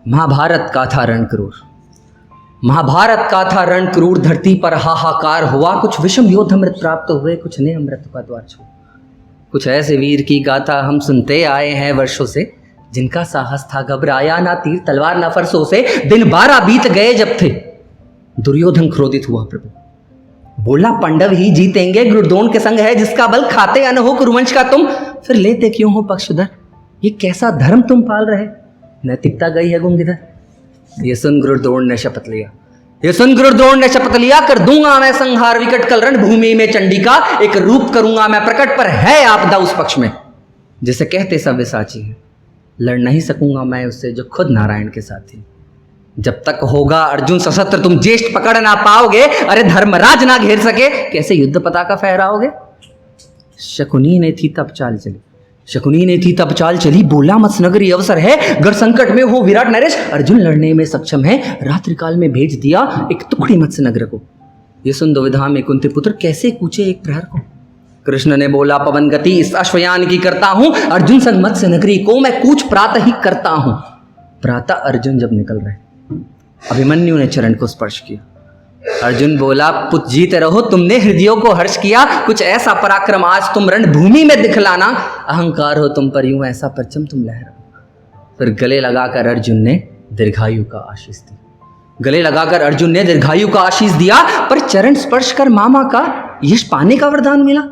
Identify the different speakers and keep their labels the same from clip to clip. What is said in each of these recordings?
Speaker 1: महाभारत का था रण क्रूर, महाभारत का था रण क्रूर, धरती पर हाहाकार हुआ। कुछ विषम योद्ध अमृत प्राप्त हुए, कुछ ने अमृत का द्वार छुआ। कुछ ऐसे वीर की गाथा हम सुनते आए हैं वर्षों से, जिनका साहस था घबराया ना तीर तलवार ना फरसों से। दिन 12 बीत गए जब थे, दुर्योधन क्रोधित हुआ प्रभु, बोला पांडव ही जीतेंगे, गुरुद्रोण के संग है जिसका बल, खाते अन हो कुरुवंश का तुम, फिर लेते क्यों हो पक्षधर। ये कैसा धर्म तुम पाल रहे, नैतिकता गई है गुम किधर। ये सुन गुरुद्रोण ने शपथ लिया, ये सुन गुरुद्रोण ने शपथ लिया, कर दूंगा मैं संहार विकट कल रण भूमि में चंडी का, एक रूप करूंगा मैं प्रकट, पर है आपदा उस पक्ष में जिसे कहते सव्य साची है। लड़ नहीं सकूंगा मैं उससे जो खुद नारायण के साथी। जब तक होगा अर्जुन सशस्त्र तुम ज्येष्ठ पकड़ ना पाओगे, अरे धर्मराज ना घेर सके कैसे युद्ध पताका फहराओगे। शकुनी ने थी तब चाल चली, शकुनी ने थी तब चाल चली, बोला मत्स्य नगरी अवसर है, गर संकट में हो विराट नरेश, अर्जुन लड़ने में सक्षम है, रात्रि काल में भेज दिया एक टुकड़ी मत्स्य नगर को। ये सुन दुविधा में कुंती पुत्र कैसे कूचे एक प्रहर को। कृष्ण ने बोला पवन गति इस अश्वयान की करता हूं, अर्जुन संग मत्स्य नगरी को मैं कूच प्रातः ही करता हूं। प्रातः अर्जुन जब निकल रहे, अभिमन्यु ने चरण को स्पर्श किया। अर्जुन बोला पुत्र जीते रहो, तुमने हृदयों को हर्ष किया, कुछ ऐसा पराक्रम आज तुम रणभूमि में दिखलाना, अहंकार हो तुम पर यूं ऐसा परचम तुम लहराओ। फिर गले लगाकर अर्जुन ने दीर्घायु का आशीष दी, गले लगाकर अर्जुन ने दीर्घायु का आशीष दिया, पर चरण स्पर्श कर मामा का यश पाने का वरदान मिला।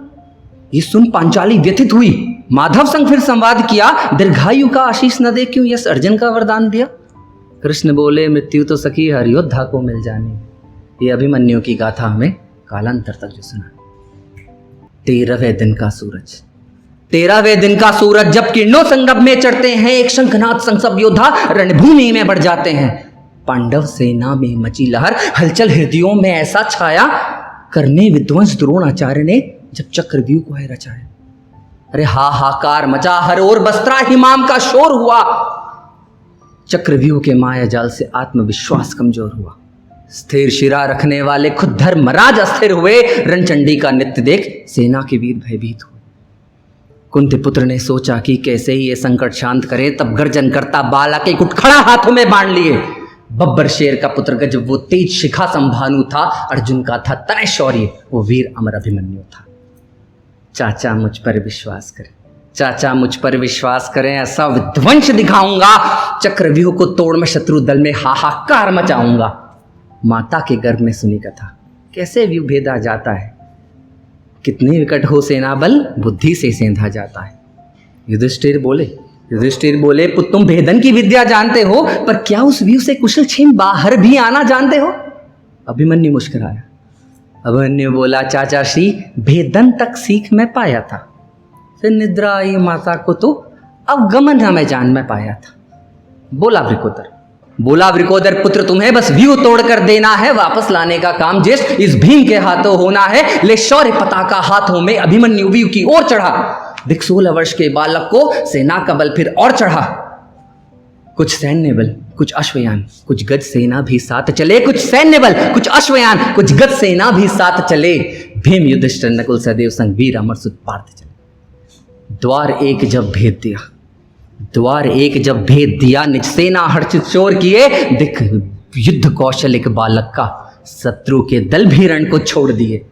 Speaker 1: ये सुन पांचाली व्यथित हुई, माधव संग फिर संवाद किया, दीर्घायु का आशीष न दे क्यों यश अर्जुन का वरदान दिया। कृष्ण बोले मृत्यु तो सखी हर योद्धा को मिल जानी, ये अभिमन्यु की गाथा हमें कालांतर तक जो सुना। 13वें दिन का सूरज, 13वें दिन का सूरज जब किरणों संगम में चढ़ते हैं, एक शंखनाद संग सब योद्धा रणभूमि में बढ़ जाते हैं। पांडव सेना में मची लहर, हलचल हृदयों में ऐसा छाया, करने विध्वंस द्रोणाचार्य ने जब चक्रव्यूह को है रचाया। अरे हाहाकार मचा हर ओर, बस्त्रा हिमाम का शोर हुआ, चक्रव्यूह के माया जाल से आत्मविश्वास कमजोर हुआ। स्थिर शिरा रखने वाले खुद धर्मराज अस्थिर हुए, रणचंडी का नृत्य देख सेना के वीर भयभीत हुए। कुंती पुत्र ने सोचा कि कैसे ही ये संकट शांत करे, तब गर्जन करता बालक एक उठ खड़ा, हाथों में बाण लिए। बब्बर शेर का पुत्र गजब वो तेज शिखा संभानु था, अर्जुन का था तनय शौर्य वो वीर अमर अभिमन्यु था। चाचा मुझ पर विश्वास करें, चाचा मुझ पर विश्वास करें, ऐसा विध्वंस दिखाऊंगा, चक्रव्यूह को तोड़ मैं शत्रु दल में हाहाकार मचाऊंगा। माता के गर्भ में सुनी कथा, कैसे व्यू भेदा जाता है, कितने विकट हो सेना बल, बुद्धि से सेंधा जाता है। युधिष्ठिर बोले पुत्र तुम भेदन की विद्या जानते हो, पर क्या उस व्यू से कुशल क्षेम बाहर भी आना जानते हो। अभिमन्यु मुस्कुराया, अभिमन्यु बोला चाचा श्री भेदन तक सीख मैं पाया था, फिर निद्रा आई माता को तो अवगमन मैं जान में पाया था। बोला वृकोदर पुत्र तुम्हें बस व्यू तोड़कर देना है, वापस लाने का काम ज्येष्ठ इस भीम के हाथों होना है। ले शौर्य पताका हाथों में, अभिमन्यु व्यू की ओर चढ़ा, दिख 16 वर्ष के बालक को सेना का बल फिर और चढ़ा। कुछ सैन्य बल कुछ अश्वयान कुछ गज सेना भी साथ चले, कुछ सैन्य बल कुछ अश्वयान कुछ गज सेना भी साथ चले। भीम युधिष्ठिर नकुल सहदेव संग वीर अमर सुत पार्थ चले। द्वार एक जब भेद दिया, निज सेना हर्षित शोर किए, दिख युद्ध कौशल एक बालक का, शत्रु के दल भी रण को छोड़ दिए।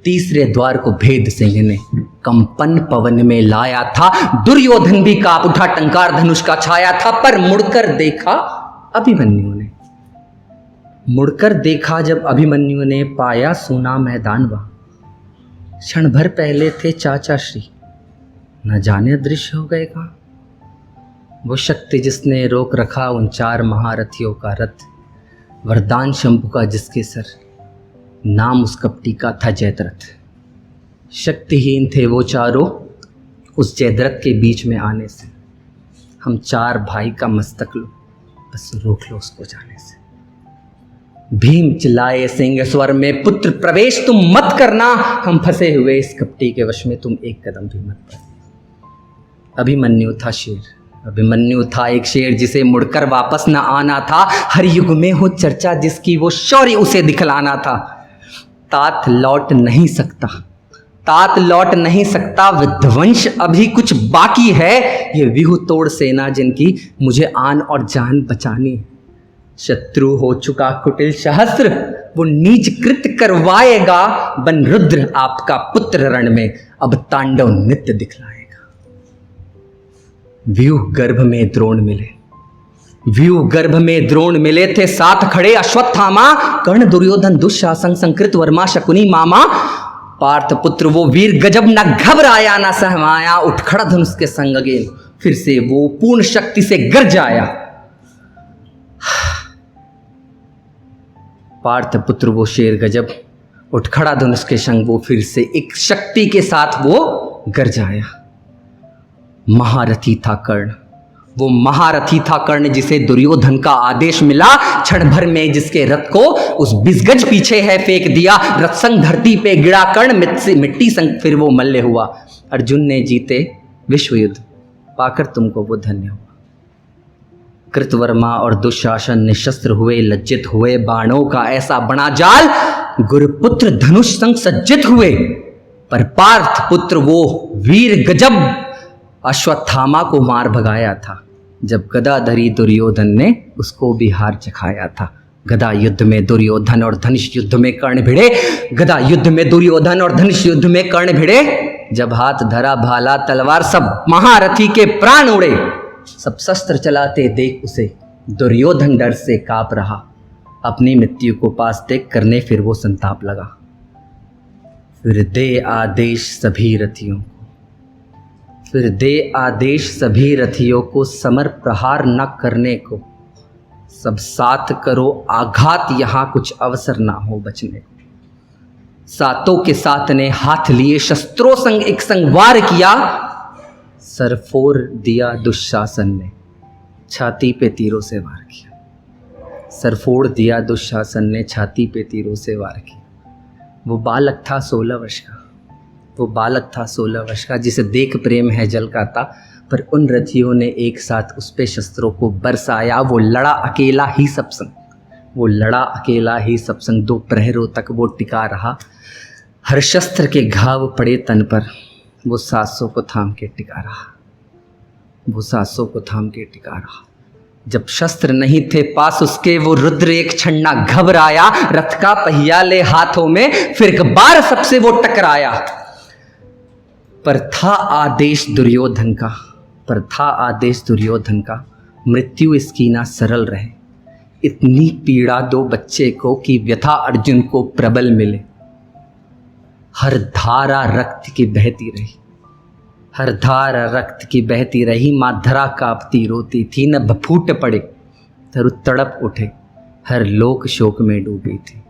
Speaker 1: तीसरे द्वार को भेद सिंह ने कंपन पवन में लाया था, दुर्योधन भी कांप उठा, टंकार धनुष का छाया था, पर मुड़कर देखा अभिमन्यु ने। मुड़कर देखा जब अभिमन्यु ने, पाया सूना मैदान वहां, क्षण भर पहले थे चाचा श्री, न जाने दृश्य हो गए कहां। वो शक्ति जिसने रोक रखा उन 4 महारथियों का रथ, वरदान शंभु का जिसके सर, नाम उस कपटी का था जयद्रथ। शक्तिहीन थे वो चारों उस जयद्रथ के बीच में आने से, हम 4 भाई का मस्तक लो बस रोक लो उसको जाने से। भीम चिल्लाए सिंह स्वर में, पुत्र प्रवेश तुम मत करना, हम फंसे हुए इस कपटी के वश में, तुम एक कदम भी मत बढ़ना। अभिमन्यु था एक शेर जिसे मुड़कर वापस न आना था, हर युग में हो चर्चा जिसकी वो शौर्य उसे दिखलाना था। तात लौट नहीं सकता तात लौट नहीं सकता, विध्वंस अभी कुछ बाकी है। ये व्यूह तोड़ सेना जिनकी मुझे आन और जान बचानी। शत्रु हो चुका कुटिल सहस्त्र, वो नीच कृत्य करवाएगा। बन रुद्र आपका पुत्र रण में, अब तांडव नित्य दिखलाएगा। व्यूह गर्भ में द्रोण मिले, व्यूह गर्भ में द्रोण मिले थे, साथ खड़े अश्वत्थामा। कर्ण दुर्योधन दुःशासन संकृत वर्मा शकुनी मामा। पार्थ पुत्र वो वीर गजब, न घबराया न सहमाया। उठ खड़ा धनुष के संग अगेन, फिर से वो पूर्ण शक्ति से गरज आया। पार्थ पुत्र वो शेर गजब, उठ खड़ा धनुष के संग वो फिर से एक शक्ति के साथ वो गरज आया। महारथी था कर्ण, वो महारथी था कर्ण, जिसे दुर्योधन का आदेश मिला। क्षण भर में जिसके रथ को उस 20 गज पीछे है फेंक दिया। रथ संग धरती पे गिरा कर्ण, मिट्टी संग फिर वो मल्ल हुआ। अर्जुन ने जीते विश्व युद्ध, पाकर तुमको वो धन्य हुआ। कृतवर्मा और दुशासन निशस्त्र हुए, लज्जित हुए बाणों का ऐसा बना जाल। गुरुपुत्र धनुष संग सज्जित हुए, पर पार्थ पुत्र वो वीर गजब अश्वत्थामा को मार भगाया था। जब गदाधरी दुर्योधन ने उसको भी हार चखाया था। गदा युद्ध में दुर्योधन और धनुष युद्ध में कर्ण भिड़े, गदा युद्ध में दुर्योधन और धनुष युद्ध में कर्ण भिड़े। जब हाथ धरा भाला तलवार, सब महारथी के प्राण उड़े। सब शस्त्र चलाते देख उसे दुर्योधन डर से कांप रहा। अपनी मृत्यु को पास देख करने फिर वो संताप लगा। फिर दे आदेश सभी रथियों को, फिर दे आदेश सभी रथियों को, समर प्रहार न करने को। सब साथ करो आघात, यहाँ कुछ अवसर ना हो बचने को। सातों के साथ ने हाथ लिए, शस्त्रों संग एक संग वार किया। सर फोड़ दिया दुशासन ने, छाती पे तीरों से वार किया। सर फोड़ दिया दुशासन ने, छाती पे तीरों से वार किया। वो बालक था 16 वर्ष का, वो बालक था 16 वर्ष का, जिसे देख प्रेम है जलकाता। पर उन रथियों ने एक साथ उस पे शस्त्रों को बरसाया। वो लड़ा अकेला ही सब संग, वो लड़ा अकेला ही सब संग। 2 प्रहरों तक वो टिका रहा। हर शस्त्र के घाव पड़े तन पर, वो सांसों को थाम के टिका रहा। वो सांसों को थाम के टिका रहा। जब शस्त्र नहीं थे पास उसके, वो रुद्र एक क्षण ना घबराया। रथ का पहिया ले हाथों में, फिर एक बार सबसे वो टकराया। पर था आदेश दुर्योधन का, पर था आदेश दुर्योधन का, मृत्यु इसकी ना सरल रहे। इतनी पीड़ा दो बच्चे को कि व्यथा अर्जुन को प्रबल मिले। हर धारा रक्त की बहती रही, हर धारा रक्त की बहती रही। माँ धरा कांपती रोती थी, न फूट पड़े तरु तड़प उठे, हर लोक शोक में डूबी थी।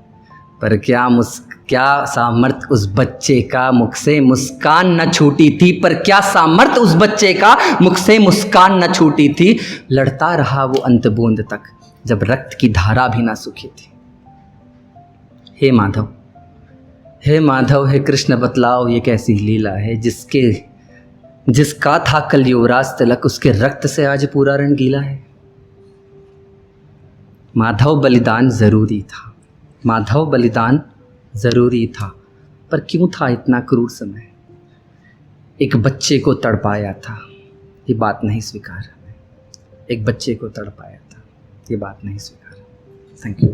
Speaker 1: पर क्या सामर्थ उस बच्चे का, मुख से मुस्कान न छूटी थी। पर क्या सामर्थ उस बच्चे का, मुख से मुस्कान न छूटी थी। लड़ता रहा वो अंत बूंद तक, जब रक्त की धारा भी ना सूखी थी। हे माधव, हे माधव, हे कृष्ण बतलाओ ये कैसी लीला है, जिसका था कल युवराज तिलक, उसके रक्त से आज पूरा रण गीला है। माधव बलिदान जरूरी था, माधव बलिदान जरूरी था, पर क्यों था इतना क्रूर समय। एक बच्चे को तड़पाया था, ये बात नहीं स्वीकार। एक बच्चे को तड़पाया था, ये बात नहीं स्वीकार। Thank you.